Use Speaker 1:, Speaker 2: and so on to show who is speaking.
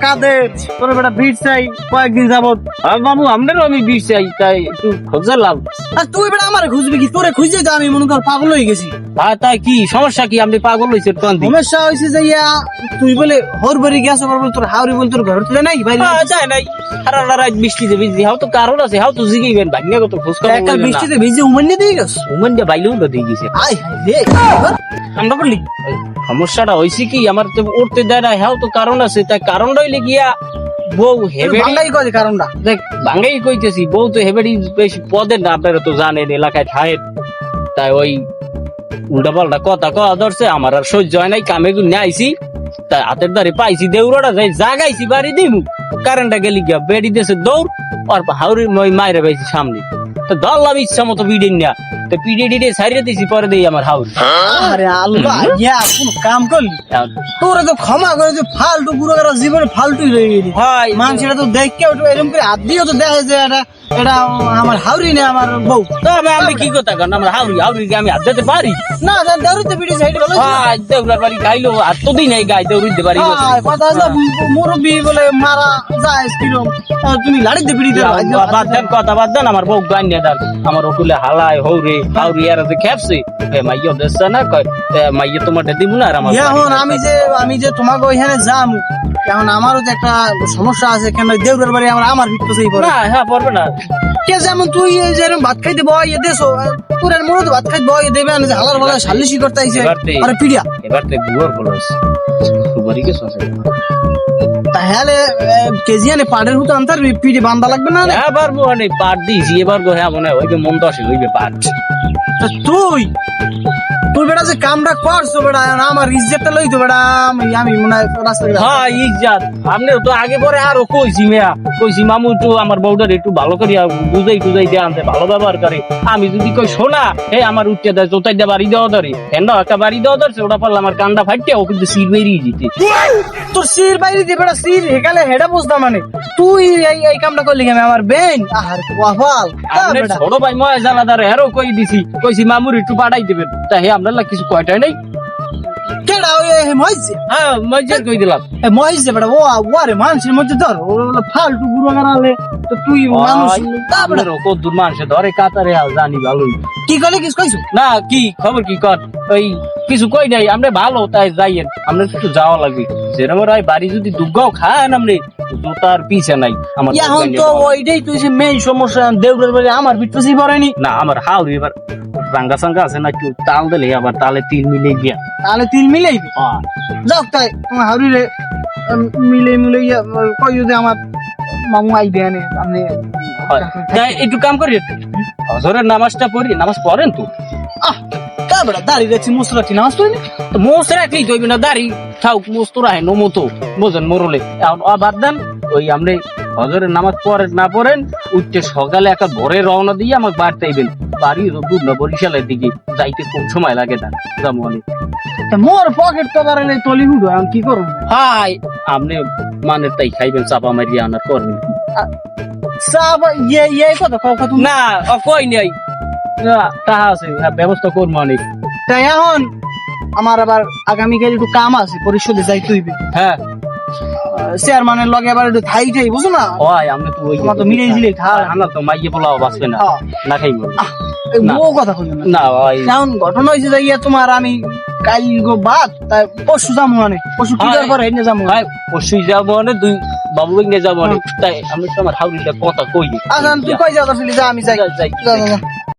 Speaker 1: কাঁদে তোর বেটা ভিড় চাই কয়েকদিন যাবত।
Speaker 2: মামু আমরাও আমি বিষ চাই, তাই একটু খোঁজালাম।
Speaker 1: আর তুই বেটা আমার খুঁজবি কি? তোরে খুঁজে তো আমি মনে কর পাগল হয়ে গেছি।
Speaker 2: তাই কি সমস্যা কি? আপনি পাগল হয়েছে?
Speaker 1: সমস্যা হয়েছে যে তুই বলে হর বাড়ি গেছ, বল তোর হাওড়ি বল তোর ঘর তুলে নাই ভাই
Speaker 2: যায় নাই। সারা রাত বৃষ্টিতে ভিজছি, হাও তো কারণ আছে, হাও তো জিগাইবেন ভাগ্য কত খোঁজ খবর
Speaker 1: একটা বৃষ্টিতে ভিজে উমান্নে দিয়ে গেছ।
Speaker 2: উমান দিয়ে বাইলেও তো দিয়ে গেছে।
Speaker 1: আয় রে আমরা বললি
Speaker 2: সমস্যাটা হয়েছে কি, আমার তো উঠতে দেয় না, হ্যাঁ তো কারণ আছে। তাই কারণটা হইলে গিয়া বউ হেবেড়ি
Speaker 1: বাংলাই কয় কারণটা
Speaker 2: দেখ বাঙ্গাই কইতেছি, বউ তো হেবেড়ি বেশ পদের না, আপনারা তো জানেন এলাকায় থাকেন। তাই ওই উল্টা পাল্টা কথা কওয়া ধরছে, আমার আর সহ্য হয় নাই। কামে গুনে আইছি, তাই হাতের দ্বারে পাইছি দেউড়াটা যাই জাগাইছি বাড়ি দিমু, কারেন্টটা গেলি গিয়া বেড়ি দেশে দৌড় আর হাউরি মাইরে পাইছি সামনে। তো ধরলাম ইচ্ছা মতো পিডিন না, তো পিডি টিডি ছাড়িয়ে দিছি, পরে দিই আমার হাউরি।
Speaker 1: আরে আল্লাহ কোন কাম করলি? তোরা তো ক্ষমা করে যে ফালতু পুরো জীবনে ফালতুই রয়ে গেলি।
Speaker 2: হয়
Speaker 1: মানুষেরা তো দেখে এরকম করে হাত দিয়েও তো দেখে যে এটা আমার হাউরি না আমার বউ।
Speaker 2: তো আমি কি কথা কেন, আমার হাউরি আমি হাত দিতে পারি
Speaker 1: না দেউরিতে পিঠে সাইড ভালো
Speaker 2: দেউরার বাড়ি খাইলো আর তো দিন এই গায়ে দেউরিতে পারি।
Speaker 1: কথা আছে মুরব্বী বলে মারা যায় কিরম, তুমি লাড়িতে পিড়ি
Speaker 2: বাদ দেন, কথা বাদ দেন। আমার বউ গান নিয়ে দেন, আমার ওকুলে হালাই হৌরে হাউরি আর খেপছে মাইয়া দেখছে না, কয় মাইয়া তোমার দিব না। আর আমার
Speaker 1: এখন আমি যে তোমাকে ওইখানে যাম, এখন আমারও তো একটা সমস্যা আছে। কেন দেউরের বাড়ি আমার ভিতরেই পড়ে
Speaker 2: না, হ্যাঁ পড়বে না।
Speaker 1: কে যেমন তুই যেরকম ভাত খাইতে বয় দেশো, তোর মনে তো ভাত খাইতে বয় দেবে না, হালার বলা সালিশি করতে আইছে আরে পিড়িয়া।
Speaker 2: এবার তো গুয়ার বলস সুপারি কে সসে
Speaker 1: তাহলে কেজিয়ানে পাড়ের মতো আনতার পিড়ি বান্ধা লাগবে না?
Speaker 2: এবার মনে পাট দিয়েছি, এবার গো হ্যাঁ মনে হয় ওই যে মন দশে হইবে পাট।
Speaker 1: তুই বেটা যে কামটা করছো বেটা, আমার ইজ্জতটা লইতো বেটা। আমি মনে হয়
Speaker 2: হ্যাঁ ইজ্জত আপনি তো আগে পরে আরো কইছি মেয়া, কইছি মামু একটু আমার বউটার একটু ভালো করিয়া বুঝাই দিয়ে আনতে, ভালো ব্যবহার করে। আমি যদি কই শোনা এই আমার উঠতে দেয় চোতাই দিয়ে বাড়ি দেওয়া ধরে, কেন একটা বাড়ি দেওয়া ধরছে, ওটা পারলে আমার কান্ডা ফাইটে ও কিন্তু সির বেরিয়ে যেতে।
Speaker 1: তোর সির বাইরে দিয়ে বেটা সির হেকালে হেডা বুঝতাম মানে তুই এই কামটা করলি কেন আমার বেন? আর ওয়াফাল
Speaker 2: ছোট ভাই ময় জানাদার হেরো কই দিছি, কইছি মামুর একটু পাঠাই দেবেন, তা হে আপনার কিছু কয়টাই নাই।
Speaker 1: কেডা ওই মহিষে?
Speaker 2: হ্যাঁ মজা কই দিলাম
Speaker 1: মহিষে বেটা ওরে মানুষের মধ্যে ধর ফালতু গুরু গানালে তো তুই মানুষ
Speaker 2: আপনার কদ্দুর মানুষে ধরে কাতারে জানি ভালোই।
Speaker 1: কি করলি কিছু কইছো
Speaker 2: না কি খবর কি কর, ওই কিছু কই নাই। আমরা ভালো তাই যাইয়েন, আমরা একটু যাওয়া লাগবে। যেরকম ওই বাড়ি যদি দুগাও খান আপনি জুতার পিছে নাই। আমার
Speaker 1: এখন তো ওইটাই তুই যে মেইন সমস্যা, দেউরের বাড়ি আমার বিটুসি পড়েনি
Speaker 2: না, আমার হাউরি এবার রাঙ্গা সাঙ্গা আছে না, একটু তাল দিলে আবার তালে তিল মিলে গিয়া
Speaker 1: তাহলে তিল মিলেই যাও। তাই তোমার হাউরি রে মিলে কই যদি আমার মামু আইবে আনে আপনি
Speaker 2: একটু কাম করি, হজরের নামাজটা পড়ি। নামাজ পড়েন তো?
Speaker 1: কা বেটা দাঁড়িয়ে রাখছি মুস রাখছি নামাজ পড়িনি
Speaker 2: তো মোস রাখলেই তো না, দাড়ি থাক মোস তো রাখেন মতো বোঝেন মরলে। বাদ দেন ওই আপনি হজরের নামাজ পড়েন না পড়েন, উঠতে সকালে একটা ভোরে রওনা দিয়ে আমাকে বাড়তে আইবেন। বাড়ি দূর না, বরিশালের দিকে যাইতে কোন সময় লাগে না যেমন
Speaker 1: মোর পকেট তো বাড়ালে তলি হুডো আমি কি করব?
Speaker 2: হাই আপনি মানে তাই খাইবেন, চাপা মারিয়া আনার করবেন
Speaker 1: সাব কথা কথা তুমি
Speaker 2: না কই নাই তাহা আছে, ব্যবস্থা করবো অনেক।
Speaker 1: তাই এখন আমার আবার আগামীকাল একটু কাম আছে, পরিষদে যাইতে হইবে।
Speaker 2: হ্যাঁ
Speaker 1: চেয়ারম্যানের লগে আবার একটু থাই থাই বুঝো না,
Speaker 2: ওই আমি তো ওই
Speaker 1: তোমার তো মিলেই দিলে খাওয়া
Speaker 2: আমরা তো মাইয়ে পোলাও বাঁচবে না, না খাইব না।
Speaker 1: ও কথা কই
Speaker 2: না ওই
Speaker 1: এখন ঘটনা হয়েছে যে তোমার আমি কাল গো বাদ তাই পরশু যাবো মানে পরশু কি দরকার হেনে যাবো
Speaker 2: পরশুই যাবো মানে দুই বাবু নিয়ে যাবো অনেক। তাই আমি তো আমার হাউরিটা কথা কই
Speaker 1: আচ্ছা তুই কই যাও তাহলে যা আমি যাই যাই